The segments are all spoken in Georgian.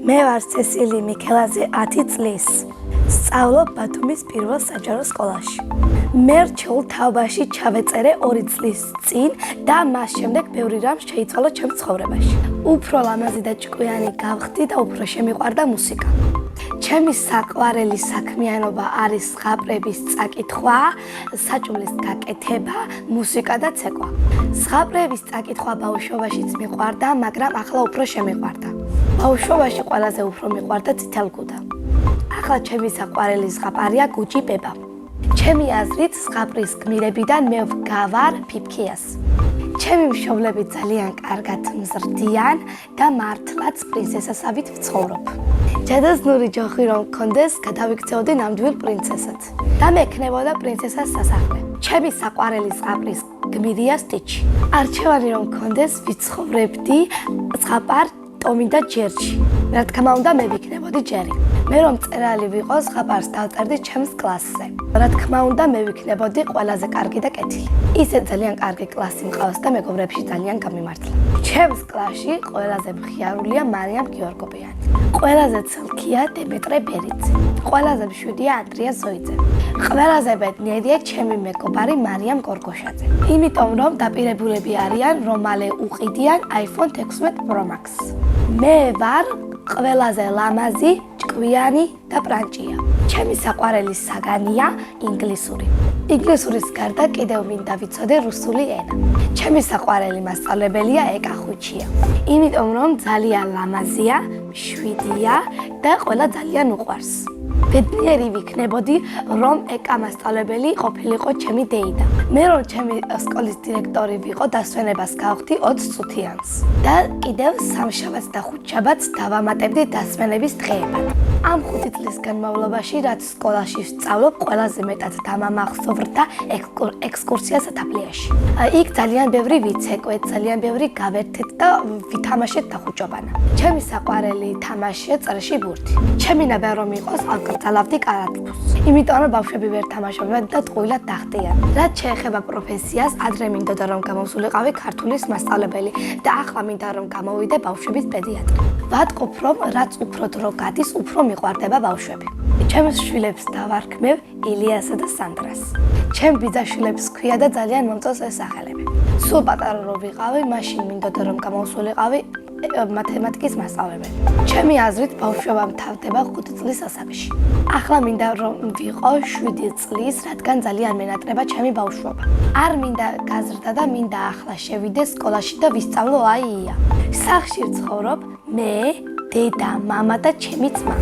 მე ვარ ცესილი მიქელაძე 10 წლის. სწავლობ ბათუმის პირველ საჯარო სკოლაში. მე რჩეულ თაობაში ჩავეწერე 2 წლის წინ და მას შემდეგ ბევრი რამ შეიცვალა ჩემს ცხოვრებაში. უფრო ლამაზი და ჭკვიანი გავხდი და უფრო შემიყვარდა მუსიკა. ჩემი საყვარელი საქმიანობა არის ზღაპრების წაკითხვა, საჭმლის გაკეთება, მუსიკა და ცეკვა. ზღაპრების წაკითხვა ბავშვობაშიც მიყვარდა, მაგრამ ახლა უფრო შემიყვარდა. ბავშვობაში ყველაზე უფრო მიყვარდა წითელგუდა. ახლა ჩემი საყვარელი ზღაპარია გუჯი ბება. ჩემი აზრით ზღაპრის გმირებიდან მე ვგავარ ფიფქიას. ჩემი მშობლები ძალიან კარგად მზრდიან და მართლაც პრინცესასავით ვცხოვრობ. ჯადოსნური ჯოხი რომ მქონდეს, გადავიქცეოდი ნამდვილ პრინცესად და მექნებოდა პრინცესას სასახლე. ჩემი საყვარელი ზღაპრის გმირია სტიჩი. არჩევანი რომ მქონდეს, ვიცხოვრებდი ზღაპარ ტომი და ჯერჯი. რა თქმა უნდა, მე ვიქნებოდი ჯერი. მე რომ მწერალი ვიყო, ზღაპარს დავწერდი ჩემს კლასზე. რა თქმა უნდა, მე ვიქნებოდი ყველაზე კარგი და კეთილი. ისე ძალიან კარგი კლასი მყავს და მეგობრებში ძალიან გამიმართლა. ჩემს კლასში ყველაზე მხიარულია მარიამ გიორგობიანი. ყველაზე ცალკეა დემეტრე ბერიძე. ყველაზე მშვიდია ანდრია ზოიძე. ყველაზე ბედნიერია ჩემი მეგობარი მარიამ გორგოშაძე. იმიტომ რომ დაპირებულები არიან, რომ მალე უყიდიან iPhone 16 Pro Max. მე ვარ ყველაზე ლამაზი, ჭკვიანი და პრანჭია. ჩემი საყვარელი საგანია ინგლისური. ინგლისურის გარდა კიდევ მინდა ვიცოდე რუსული ენა. ჩემი საყვარელი მასწავლებელია ეკა ხუჩია. იმიტომ რომ ძალიან ლამაზია, მშვიდია და ყველა ძალიან უყვარს. ბედნიერი ვიქნებოდი, რომ ეკა მასწავლებელი ყოფილიყო ჩემი დეიდა. მე რომ ჩემი სკოლის დირექტორი ვიყო, დასვენებას გავხდი 20 წუთიანს. და კიდევ სამშაბათს და ხუთშაბათს დავამატებდი დასვენების დღეებად. ამ 5 წლის განმავლობაში, რაც სკოლაში ვსწავლობ, ყველაზე მეტად დამამახსოვრდა ექსკურსია სათაფლიაში. იქ ძალიან ბევრი ვიცეკვეთ, ძალიან ბევრი გავერთეთ და ვითამაშეთ დახუჭობანა. ჩემი საყვარელი თამაშია წრეში ბურთი. ჩემი ნება რომ იყოს ავკრძალავდი კარატბოს. იმიტომ რომ ბავშვები ვერ თამაშობდნენ და ტყუილად დახტიან. რაც შეეხება პროფესიას, ადრე მინდოდა რომ გამოვსულიყავი ქართულის მასწავლებელი და ახლა მინდა რომ გამოვიდე ბავშვების პედიატრი. ვატყობ რომ რაც უფრო დრო გადის, უფრო მიყვარდება ბავშვები. ჩემს შვილებს დავარქმევ ილიასა და სანდრას. ჩემ ბიძაშვილებს ქვია და ძალიან მომწონს ეს სახელები. სულ პატარა რო ვიყავი, მაშინ მინდოდა რომ გამოვსულიყავი მათემატიკის მასწავლებელი. ჩემი აზრით ბავშვობა მთავრდება 5 წლის ასაკში. ახლა მინდა რომ ვიყო 7 წლის, რადგან ძალიან მენატრება ჩემი ბავშვობა. არ მინდა გაზრდა და მინდა ახლა შევიდე სკოლაში და ვისწავლო აია. სახლში ვცხოვრობ მე, დედა, მამა და ჩემი ძმა.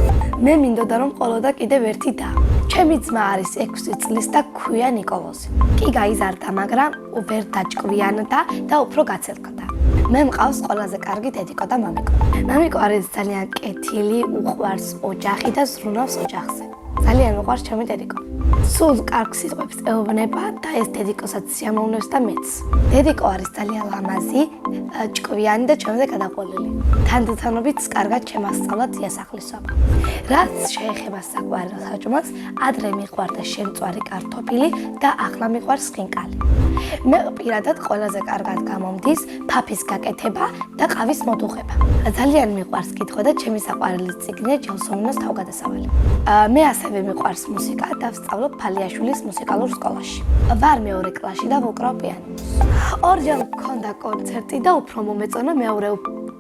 მე მინდოდა რომ ყოლოდა კიდევ ერთი და. ჩემი ძმა არის 6 წლის და ქვია ნიკოლოზი. კი გაიზარდა, მაგრამ ვერ დაჭკვიანდა და უფრო გაცელკდა. მე მყავს ყველაზე კარგი დედიკო და მამიკო. მამიკო არის ძალიან კეთილი, უყვარს ოჯახი და ზრუნავს ოჯახზე. ძალიან უყვარს ჩემი დედიკო. სულ კარგ სიტყვებს ეუბნება და ეს დედიკოსაც სიამოვნებს და მეც. დედიკო არის ძალიან ლამაზი, ჭკვიანი და ჩემზე გადაყოლილი. თანდათანობით კარგად შემასწავლა დიასახლისობა. რაც შეეხება საყვარელ საჭმელს, ადრე მიყვარდა შემწვარი კარტოფილი და ახლა მიყვარს ხინკალი. მე პირადად ყველაზე კარგად გამომდის ფაფის გაკეთება და ყავის მოდუღება. ძალიან მიყვარს კითხვა და ჩემი საყვარელი წიგნია ჯელსომინოს თავგადასავალი. მე ასევე მიყვარს მუსიკა და ვსწავლობ ფალიაშვილის მუსიკალურ სკოლაში. ვარ მეორე კლასში და ვუკრავ პიანინოს. ორჯერ მქონდა კონცერტი და უფრო მომეწონა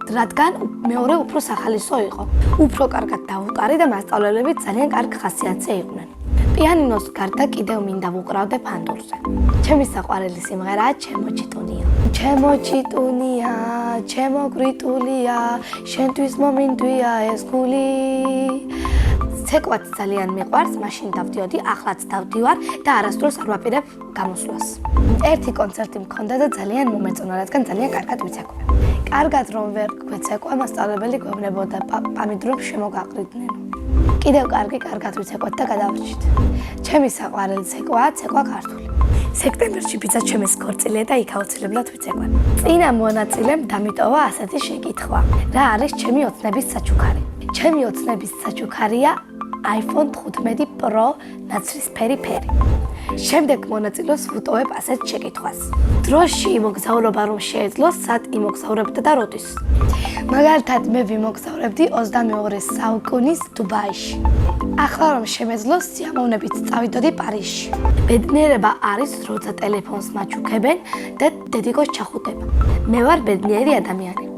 რადგან მეორე უფრო სახალისო იყო. უფრო კარგად დავუკარი და მასწავლებლები ძალიან კარგ ხასიათზე იყვნენ. პიანინოს გარდა კიდევ მინდა ვუკრავდე ფანდურზე. ჩემი საყვარელი სიმღერაა ჩემო ჩიტუნია. ჩემო ჩიტუნია, ჩემო გრიტულია, შენთვის მომინდვია ეს გული. ცეკვაც ძალიან მიყვარს, მაშინ დავდიოდი, ახლაც დავდივარ და არასდროს არ ვაპირებ გამოსვლას. ერთი კონცერტი მქონდა და ძალიან მომეწონა, რადგან ძალიან კარგად ვიცეკვე. კარგად რომ ვერ გვეცეკვა, მასწავლებელი გვეუბნებოდა პამიდრობ შემოგაყრიდნენ. კიდევ კარგად ვიცეკვეთ და გადავრჩით. ჩემი საყვარელი ცეკვაა ცეკვა ქართული. სექტემბერში ბიძა ჩემის ქორწილია და იქ აუცილებლად ვიცეკვე. წინა მონაწილემ დამიტოვა ასეთი შეკითხვა: რა არის ჩემი ოცნების საჩუქარი? ჩემი ოცნების საჩუქარია iPhone 15 Pro ნაცრისფერი ფერი. შემდეგ მონაწილეს ვუტოვებ ასეთ შეკითხვას. დროში იმოგზაურობა რომ შეეძლოს, სად იმოგზაურებდა და როდის? მაგალითად, მე ვიმოგზაურებდი 22 საუკუნის დუბაიში. ახლა რომ შემეძლოს, სიამოვნებით წავიდოდი პარიზში. ბედნიერება არის, როცა ტელეფონს მაჩუქებენ და დედიკოს ჩახუტება. მე ვარ ბედნიერი ადამიანი.